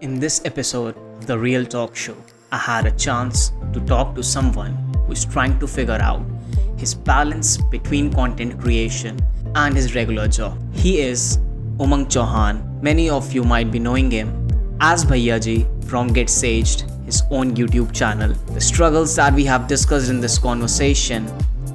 In this episode of The Real Talk Show, I had a chance to talk to someone who is trying to figure out his balance between content creation and his regular job. He is Umang Chauhan. Many of you might be knowing him as Bhaiyaji from Get Saged, his own YouTube channel. The struggles that we have discussed in this conversation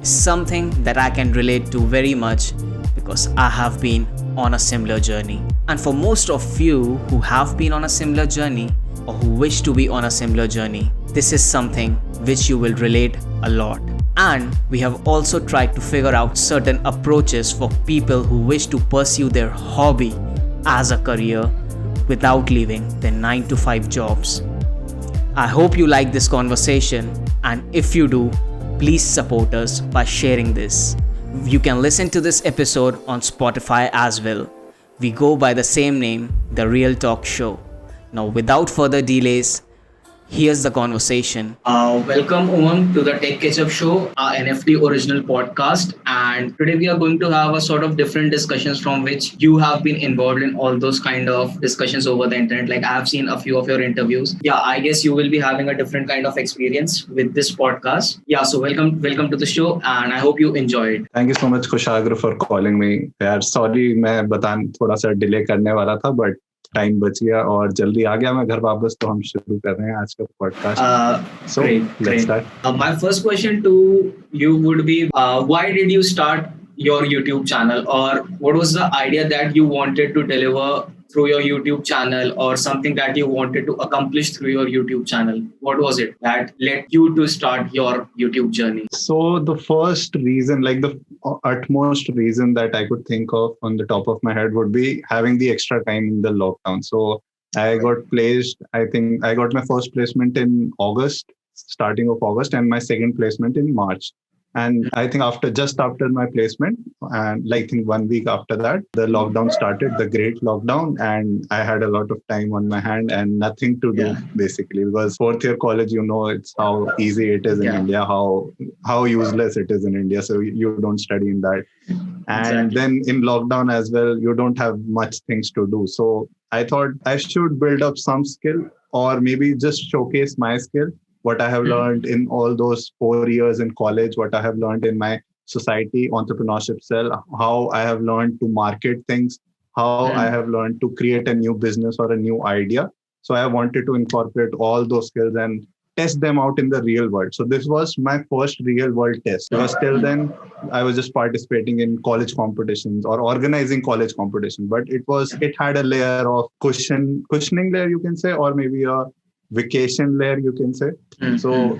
is something that I can relate to very much because I have been on a similar journey. And for most of you who have been on a similar journey or who wish to be on a similar journey, this is something which you will relate a lot. And we have also tried to figure out certain approaches for people who wish to pursue their hobby as a career without leaving their 9 to 5 jobs. I hope you like this conversation, and if you do, please support us by sharing this. You can listen to this episode on Spotify as well. We go by the same name, The Real Talk Show. Now, without further delays, here's the conversation. Welcome, Umang, to the Tech Ketchup Show, our NFT original podcast. And today we are going to have a sort of different discussions from which you have been involved in all those kind of discussions over the internet. Like I have seen a few of your interviews. Yeah, I guess you will be having a different kind of experience with this podcast. Yeah, so welcome to the show, and I hope you enjoy it. Thank you so much, Kushagra, for calling me. यार sorry, मैं बताने थोड़ा सा delay करने वाला था, but time बच गया और जल्दी आ गया मैं घर वापस, तो हम शुरू कर रहे हैं आज का podcast. So let's start. My first question to you would be, why did you start your YouTube channel, or what was the idea that you wanted to deliver through your YouTube channel, or something that you wanted to accomplish through your YouTube channel? What was it that led you to start your YouTube journey? So the first reason, like the utmost reason that I could think of on the top of my head would be having the extra time in the lockdown. So I got placed, I think I got my first placement in August, starting of August, and my second placement in March. And I think just after my placement, and like I think 1 week after that, the lockdown started, the great lockdown, and I had a lot of time on my hand and nothing to do basically, because fourth year college, it's how easy it is in India, how useless it is in India. So you don't study in that. And then in lockdown as well, you don't have much things to do. So I thought I should build up some skill, or maybe just showcase my skill, what I have learned in all those 4 years in college, what I have learned in my society, entrepreneurship cell, how I have learned to market things, how I have learned to create a new business or a new idea. So I wanted to incorporate all those skills and test them out in the real world. So this was my first real world test. Because till then, I was just participating in college competitions or organizing college competition. But it had a layer of cushioning layer, you can say, or maybe a vacation layer, you can say. So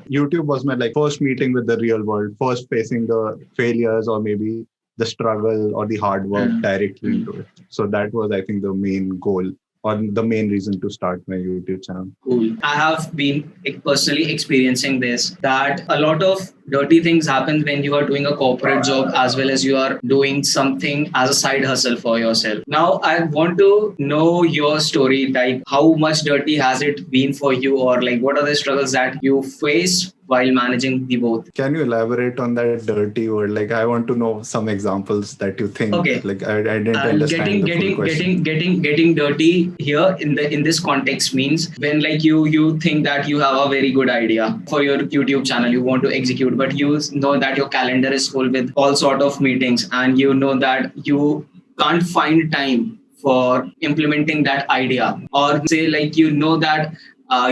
YouTube was my first meeting with the real world, first facing the failures or maybe the struggle or the hard work directly into it. So that was, I think, the main goal or the main reason to start my YouTube channel. Cool. I have been personally experiencing this, that a lot of dirty things happen when you are doing a corporate job as well as you are doing something as a side hustle for yourself. Now, I want to know your story, like how much dirty has it been for you, or like what are the struggles that you face while managing the both? Can you elaborate on that dirty word? Like, I want to know some examples that you think. Okay. Like, I didn't understand the full question. Getting dirty here in this context means when you think that you have a very good idea for your YouTube channel, you want to execute, but you know that your calendar is full with all sort of meetings, and you know that you can't find time for implementing that idea, or say that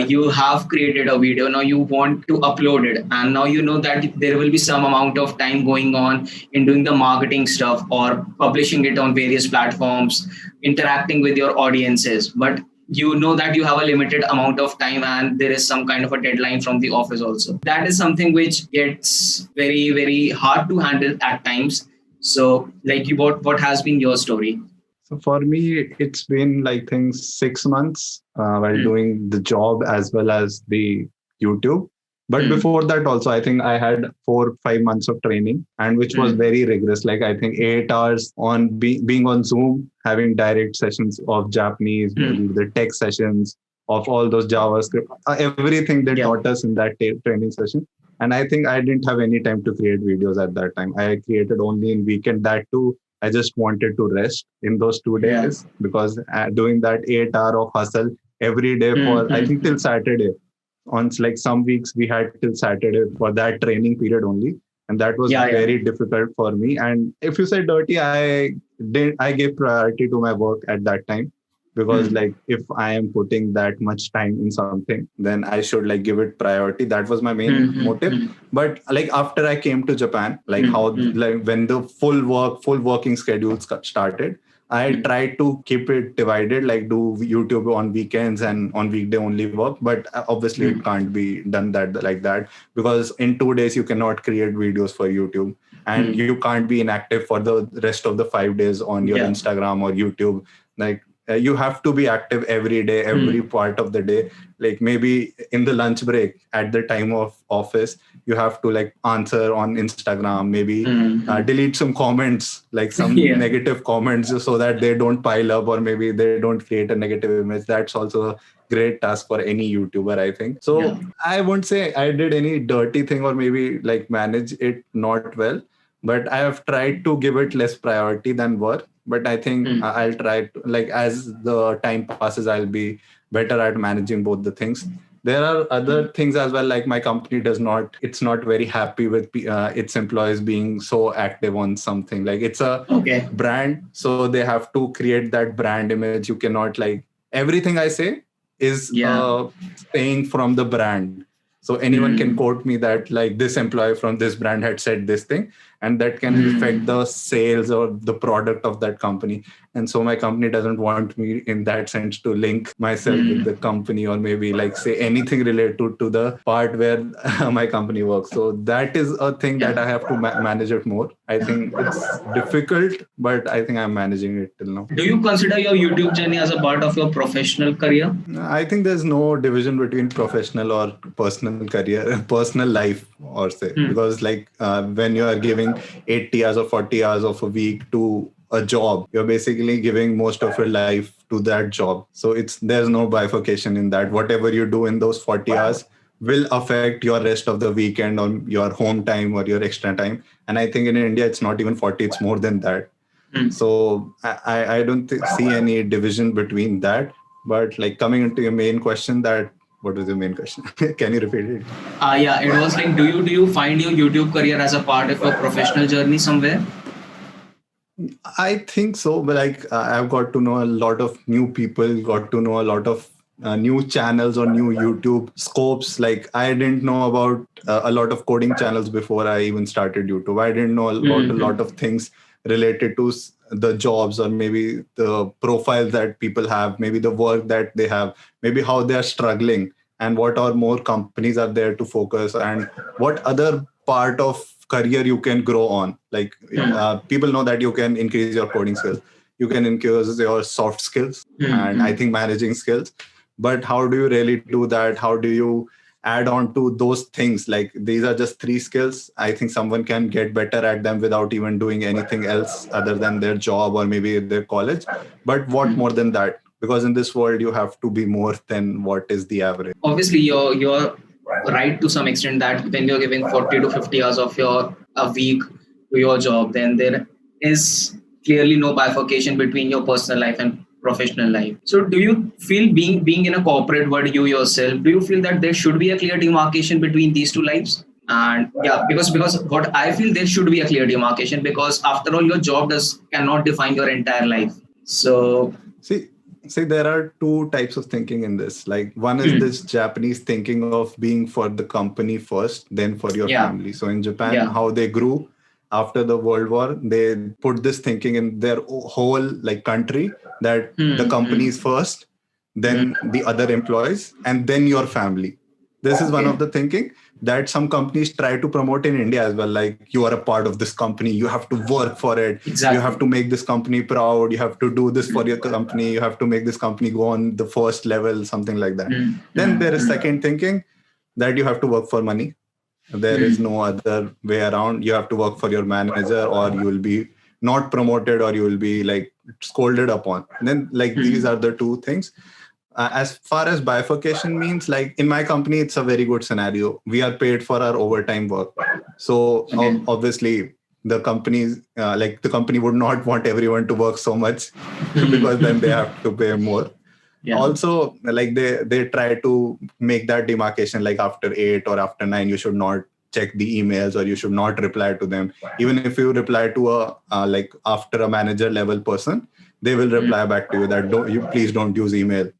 you have created a video, now you want to upload it, and now you know that there will be some amount of time going on in doing the marketing stuff or publishing it on various platforms, interacting with your audiences, but you know that you have a limited amount of time and there is some kind of a deadline from the office also. That is something which gets very, very hard to handle at times. So what has been your story? So for me, it's been 6 months while doing the job as well as the YouTube. But before that also, I think I had 4-5 months of training, and which was very rigorous. I think 8 hours on being on Zoom, having direct sessions of Japanese, the tech sessions of all those JavaScript, everything they taught us in that training session. And I think I didn't have any time to create videos at that time. I created only in weekend. That too, I just wanted to rest in those 2 days because doing that 8 hour of hustle every day for I think till Saturday. On like some weeks we had till Saturday for that training period only, and that was Yeah, yeah. very difficult for me. And if you say dirty, I gave priority to my work at that time, because Mm. like if I am putting that much time in something, then I should like give it priority. That was my main Mm, mm, motive. mm, But like after I came to Japan, like mm, how mm, like when the full working schedule started, I mm, tried to keep it divided, like do YouTube on weekends and on weekday only work. But obviously, it mm, can't be done that like that, because in 2 days you cannot create videos for YouTube, and mm. you can't be inactive for the rest of the 5 days on your Yeah. Instagram or YouTube. Like you have to be active every day, every Mm, part of the day. Like maybe in the lunch break at the time of office, you have to like answer on Instagram, maybe mm, mm. delete some comments, like some Yeah. negative comments, just so that they don't pile up, or maybe they don't create a negative image. That's also a great task for any YouTuber, I think. Yeah. So I won't say I did any dirty thing or maybe like manage it not well, but I have tried to give it less priority than work. But I think Mm, I'll try to, like, as the time passes, I'll be better at managing both the things. There are other things as well, like my company it's not very happy with its employees being so active on something. Like it's a okay. brand, so they have to create that brand image. You cannot like everything I say is Yeah. saying from the brand, so anyone can Mm, quote me that like this employee from this brand had said this thing, and that can affect mm, the sales or the product of that company. And so my company doesn't want me in that sense to link myself with the mm. company, or maybe like say anything related to the part where my company works. So that is a thing that Yeah. I have to manage it more. I think it's difficult, but I think I'm managing it till now. Do you consider your YouTube journey as a part of your professional career? I think there's no division between professional or personal career, personal life, or say, Mm, because like when you are giving 80 hours or 40 hours of a week to a job, you're basically giving most of your life to that job. So there's no bifurcation in that. Whatever you do in those 40 hours will affect your rest of the weekend or your home time or your extra time. And I think in India, it's not even 40, it's more than that. mm. So I don't see any division between that. But like coming into your main question, that what was your main question? Can you repeat it? Yeah, it was like, do you find your YouTube career as a part of your professional journey somewhere? I think so, but like I've got to know a lot of new people, got to know a lot of new channels or new YouTube scopes. Like I didn't know about a lot of coding channels before I even started YouTube. I didn't know about a lot Mm-hmm. of things related to the jobs, or maybe the profiles that people have, maybe the work that they have, maybe how they are struggling, and what are more companies are there to focus, and what other part of career you can grow on. Like people know that you can increase your coding skills, you can increase your soft skills, and I Mm-hmm. think managing skills. But how do you really do that? How do you add on to those things? Like these are just three skills. I think someone can get better at them without even doing anything else other than their job or maybe their college. But what more than that? Because in this world you have to be more than what is the average. Obviously, you're right to some extent that when you're giving 40 to 50 hours of your a week to your job, then there is clearly no bifurcation between your personal life and professional life. So do you feel, being in a corporate world, you yourself, do you feel that there should be a clear demarcation between these two lives? And yeah, because what I feel, there should be a clear demarcation, because after all, your job does cannot define your entire life. So See, there are two types of thinking in this. Like one is hmm, this Japanese thinking of being for the company first, then for your yeah, family. So in Japan, yeah. how they grew after the World War, they put this thinking in their whole like country, that the Hmm, company hmm, is first, hmm. then the other employees, and then your family. This is one Okay. of the thinking that some companies try to promote in India as well. Like you are a part of this company, you have to work for it, you have Exactly. to make this company proud, you have to do this for your company, you have to make this company go on the first level, something like that. Mm, Then mm, there is mm, second thinking, that you have to work for money. There is mm, no other way around. You have to work for your manager, or you will be not promoted, or you will be like scolded upon. Then like these mm. are the two things. As far as bifurcation means, like in my company, it's a very good scenario. We are paid for our overtime work. So Okay. obviously, the company would not want everyone to work so much, Mm, because then they have to pay more. Also, like they try to make that demarcation, like after 8 or after 9 you should not check the emails or you should not reply to them. Even if you reply to a like after a manager level person, they will reply back to you that please don't use email.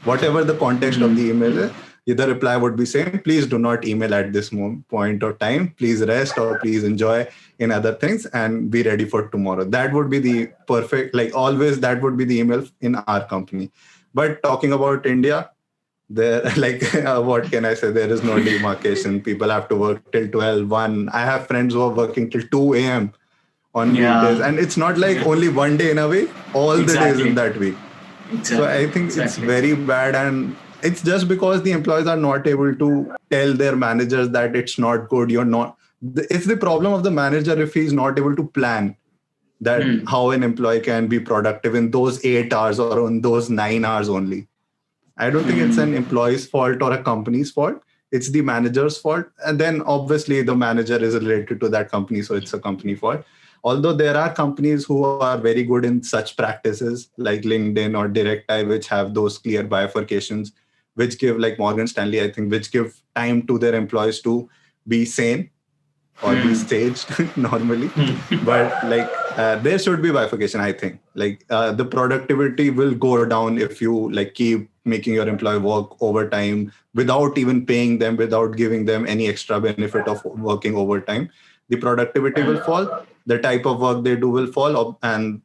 Whatever the context of the email is, the reply would be saying, please do not email at this point or time. Please rest or please enjoy in other things and be ready for tomorrow. That would be the perfect, like always, that would be the email in our company. But talking about India, there, like, what can I say? There is no demarcation. People have to work till 12, 1. I have friends who are working till 2 a.m. on weekdays. And it's not like only one day in a week, all the days in that week. So I think it's very bad, and it's just because the employees are not able to tell their managers that it's not good. You're not. It's the problem of the manager if he's not able to plan that how an employee can be productive in those 8 hours or in those 9 hours only. I don't think it's an employee's fault or a company's fault. It's the manager's fault, and then obviously the manager is related to that company, so it's a company fault. Although there are companies who are very good in such practices like LinkedIn or DirectEye, which have those clear bifurcations, which give, like Morgan Stanley, I think, which give time to their employees to be sane or be staged normally. But like there should be bifurcation, I think. Like the productivity will go down if you like keep making your employee work overtime without even paying them, without giving them any extra benefit of working overtime. The productivity will fall, the type of work they do will fall, and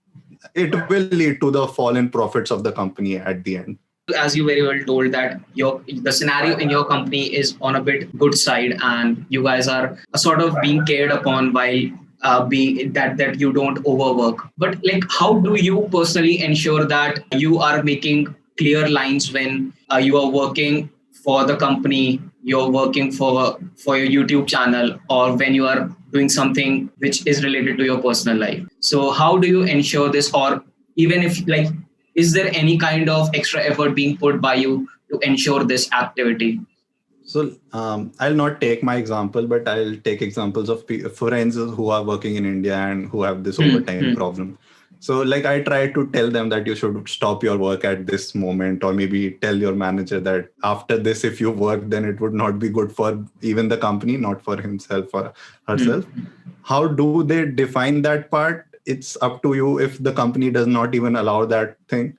it will lead to the fall in profits of the company at the end. As you very well told that the scenario in your company is on a bit good side, and you guys are sort of being cared upon while be that you don't overwork. But like, how do you personally ensure that you are making clear lines when you are working for the company, you're working for your YouTube channel, or when you are doing something which is related to your personal life? So how do you ensure this, or even if like, is there any kind of extra effort being put by you to ensure this activity? So I'll not take my example, but I'll take examples of friends who are working in India and who have this overtime problem. So like I try to tell them that you should stop your work at this moment, or maybe tell your manager that after this, if you work, then it would not be good for even the company, not for himself or herself. How do they define that part? It's up to you. If the company does not even allow that thing,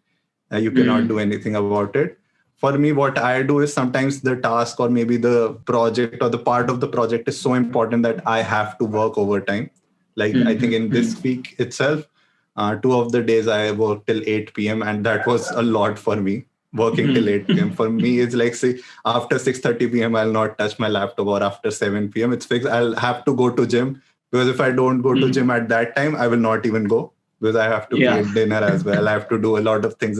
you cannot do anything about it. For me, what I do is sometimes the task or maybe the project or the part of the project is so important that I have to work overtime. Like I think in this week itself, 2 of the days I worked till 8 p.m. and that was a lot for me. Working till 8 p.m. For me, it's like, say, after 6:30 p.m. I'll not touch my laptop, or after 7 p.m. it's fixed. I'll have to go to gym, because if I don't go to gym at that time, I will not even go, because I have to create dinner as well. I have to do a lot of things.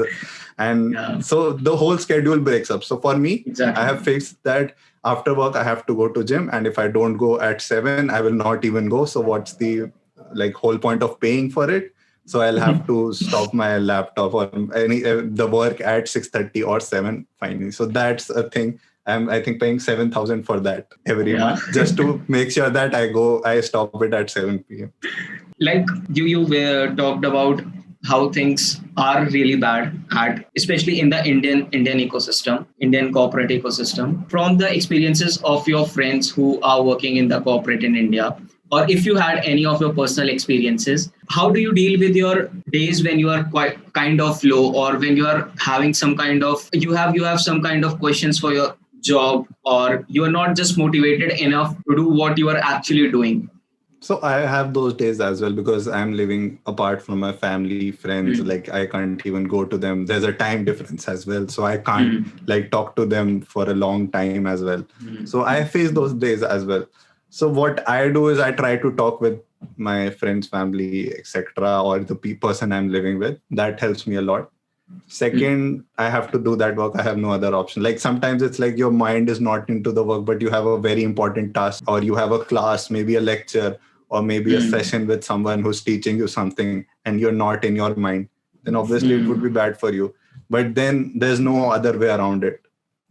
And so the whole schedule breaks up. So for me, I have fixed that after work, I have to go to gym. And if I don't go at 7, I will not even go. So what's the like whole point of paying for it? So I'll have to stop my laptop or any the work at 6:30 or 7 finally. So that's a thing. I'm, I think, paying 7,000 for that every month, just to make sure that I stop it at 7 p.m. Like you talked about how things are really bad at, especially in the Indian ecosystem, Indian corporate ecosystem. From the experiences of your friends who are working in the corporate in India, or if you had any of your personal experiences, how do you deal with your days when you are quite kind of low, or when you are having some kind of you have some kind of questions for your job, or you are not just motivated enough to do what you are actually doing? So I have those days as well, because I'm living apart from my family, friends. Like I can't even go to them. There's a time difference as well. So I can't like talk to them for a long time as well. So I face those days as well. So what I do is I try to talk with my friends, family, etc., or the person I'm living with. That helps me a lot. Second, I have to do that work. I have no other option. Like sometimes it's like your mind is not into the work, but you have a very important task, or you have a class, maybe a lecture, or maybe a session with someone who's teaching you something, and you're not in your mind. Then obviously it would be bad for you. But then there's no other way around it.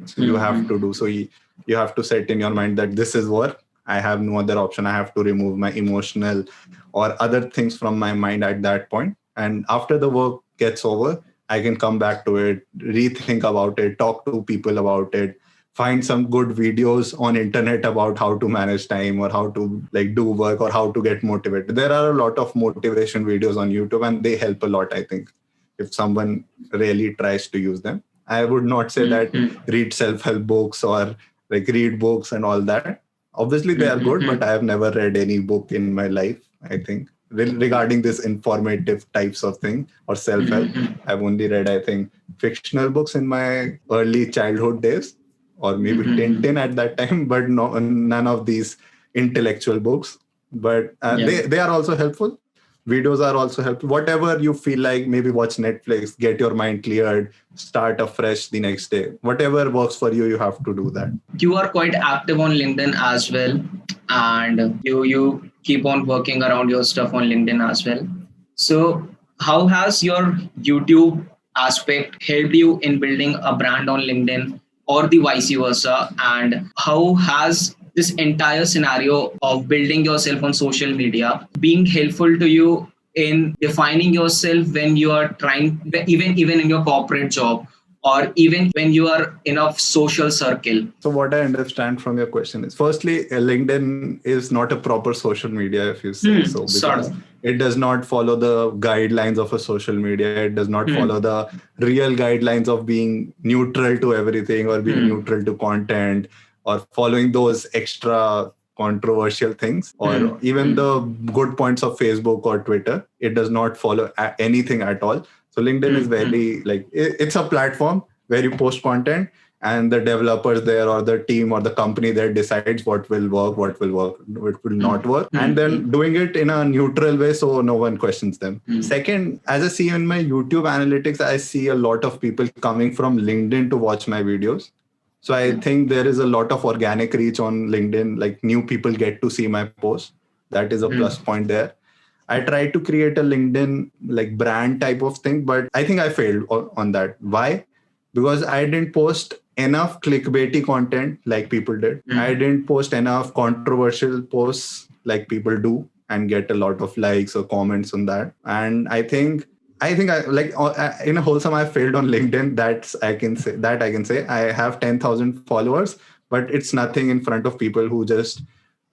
So you have to do. So you have to set in your mind that this is work. I have no other option. I have to remove my emotional or other things from my mind at that point. And after the work gets over, I can come back to it, rethink about it, talk to people about it, find some good videos on internet about how to manage time or how to like do work or how to get motivated. There are a lot of motivation videos on YouTube and they help a lot, I think, if someone really tries to use them. I would not say that read self-help books or like read books and all that. Obviously they are good, but I have never read any book in my life, I think, regarding this informative types of thing or self-help. I've only read, I think, fictional books in my early childhood days, or maybe Tintin at that time, but no, none of these intellectual books. But they are also helpful. Videos are also helpful. Whatever you feel like, maybe watch Netflix, get your mind cleared, start afresh the next day. Whatever works for you, you have to do that. You are quite active on LinkedIn as well, and you keep on working around your stuff on LinkedIn as well. So how has your YouTube aspect helped you in building a brand on LinkedIn, or the vice versa? And how has this entire scenario of building yourself on social media being helpful to you in defining yourself when you are trying, even in your corporate job, or even when you are in a social circle? So what I understand from your question is, firstly, LinkedIn is not a proper social media, if you say so, because it does not follow the guidelines of a social media. It does not follow the real guidelines of being neutral to everything or being neutral to content or following those extra controversial things or even the good points of Facebook or Twitter. It does not follow anything at all. So LinkedIn is very like, it's a platform where you post content and the developers there or the team or the company there decides what will work, what will not work. And then doing it in a neutral way so no one questions them. Second, as I see in my YouTube analytics, I see a lot of people coming from LinkedIn to watch my videos. So I think there is a lot of organic reach on LinkedIn, like new people get to see my posts. That is a plus point there. I tried to create a LinkedIn like brand type of thing, but I think I failed on that. Why? Because I didn't post enough clickbaity content like people did. I didn't post enough controversial posts like people do and get a lot of likes or comments on that. And I think I like in a wholesome, I failed on LinkedIn. I can say I have 10,000 followers, but it's nothing in front of people who just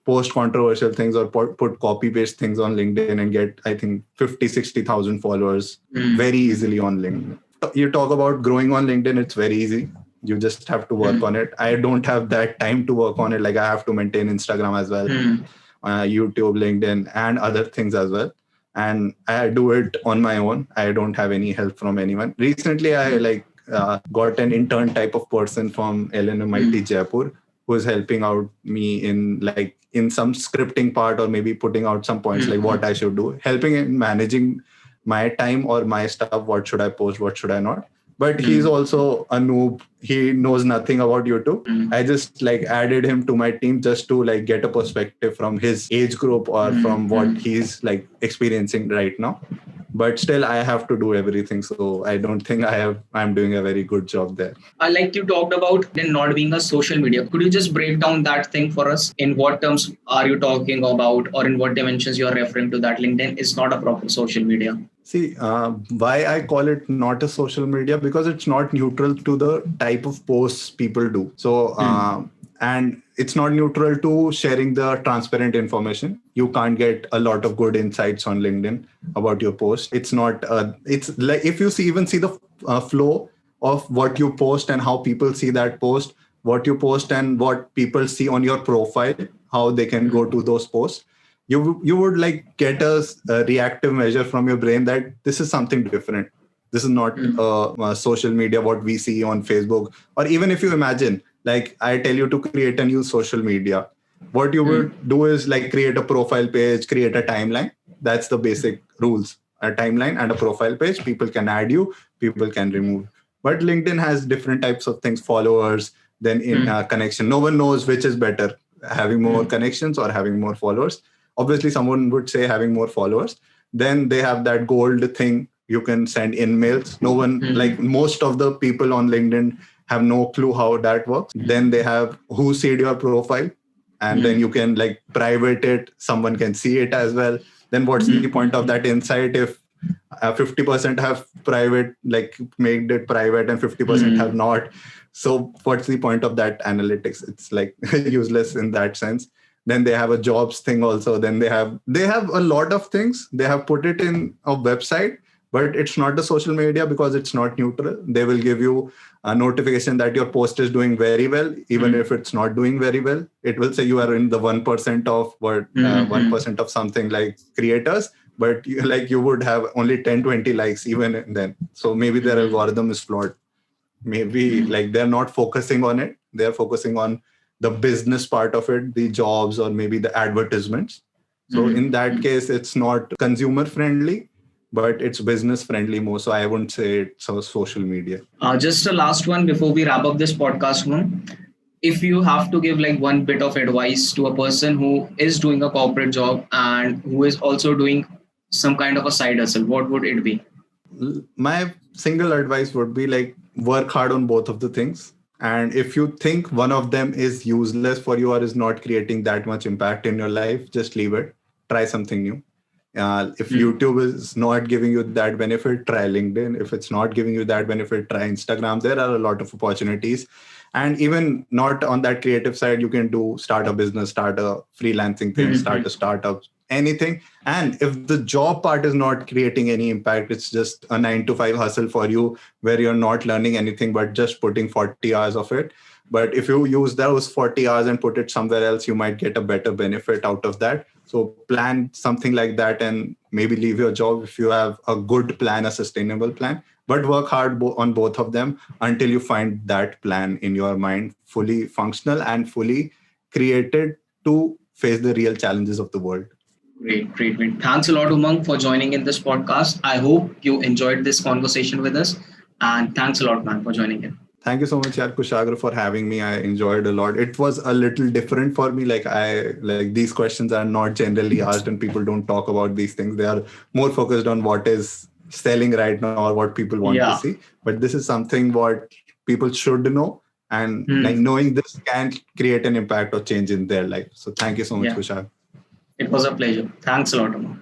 post controversial things or put copy paste things on LinkedIn and get, I think, 50, 60,000 followers very easily on LinkedIn. You talk about growing on LinkedIn, it's very easy. You just have to work on it. I don't have that time to work on it. Like I have to maintain Instagram as well, YouTube, LinkedIn, and other things as well. And I do it on my own. I don't have any help from anyone. Recently, I got an intern type of person from LNMIT Jaipur who's helping out me in some scripting part or maybe putting out some points like what I should do, helping in managing my time or my stuff. What should I post? What should I not? But he's also a noob. He knows nothing about YouTube. I just added him to my team just to get a perspective from his age group or from what he's experiencing right now. But still, I have to do everything. So I don't think I'm doing a very good job there. Like you talked about then not being a social media. Could you just break down that thing for us? In what terms are you talking about, or in what dimensions you are referring to that LinkedIn is not a proper social media? See, why I call it not a social media, because it's not neutral to the type of posts people do. So, and it's not neutral to sharing the transparent information. You can't get a lot of good insights on LinkedIn about your post. It's not, it's like if you see the flow of what you post and how people see that post, what you post and what people see on your profile, how they can go to those posts. You would get a reactive measure from your brain that this is something different. This is not social media, what we see on Facebook. Or even if you imagine, I tell you to create a new social media, what you would do is create a profile page, create a timeline. That's the basic rules. A timeline and a profile page. People can add you, people can remove. But LinkedIn has different types of things, followers, then in connection. No one knows which is better, having more connections or having more followers. Obviously, someone would say having more followers. Then they have that gold thing. You can send in-mails. No one, most of the people on LinkedIn have no clue how that works. Then they have who seed your profile. And then you can private it. Someone can see it as well. Then what's the point of that insight if 50% have private, like made it private, and 50% have not. So what's the point of that analytics? It's like useless in that sense. Then they have a jobs thing also. Then they have a lot of things. They have put it in a website, but it's not the social media because it's not neutral. They will give you a notification that your post is doing very well, even if it's not doing very well. It will say you are in the 1% of 1% of something like creators, but you would have only 10-20 likes even then. So maybe their algorithm is flawed. Maybe like they're not focusing on it. They're focusing on the business part of it, the jobs, or maybe the advertisements. So in that case, it's not consumer friendly, but it's business friendly more. So I wouldn't say it's a social media. Just a last one before we wrap up this podcast, Umang. If you have to give like one bit of advice to a person who is doing a corporate job and who is also doing some kind of a side hustle, what would it be? My single advice would be like work hard on both of the things. And if you think one of them is useless for you or is not creating that much impact in your life, just leave it. Try something new. If YouTube is not giving you that benefit, try LinkedIn. If it's not giving you that benefit, try Instagram. There are a lot of opportunities. And even not on that creative side, you can start a business, start a freelancing thing, start a startup, anything. And if the job part is not creating any impact, it's just a 9-to-5 hustle for you where you're not learning anything, but just putting 40 hours of it. But if you use those 40 hours and put it somewhere else, you might get a better benefit out of that. So plan something like that and maybe leave your job if you have a good plan, a sustainable plan, but work hard on both of them until you find that plan in your mind fully functional and fully created to face the real challenges of the world. Great. Thanks a lot, Umang, for joining in this podcast. I hope you enjoyed this conversation with us. And thanks a lot, man, for joining in. Thank you so much, Kushagra, for having me. I enjoyed a lot. It was a little different for me. These questions are not generally asked and people don't talk about these things. They are more focused on what is selling right now or what people want to see. But this is something what people should know. And knowing this can create an impact or change in their life. So thank you so much, Kushagra. It was a pleasure. Thanks a lot, Umang.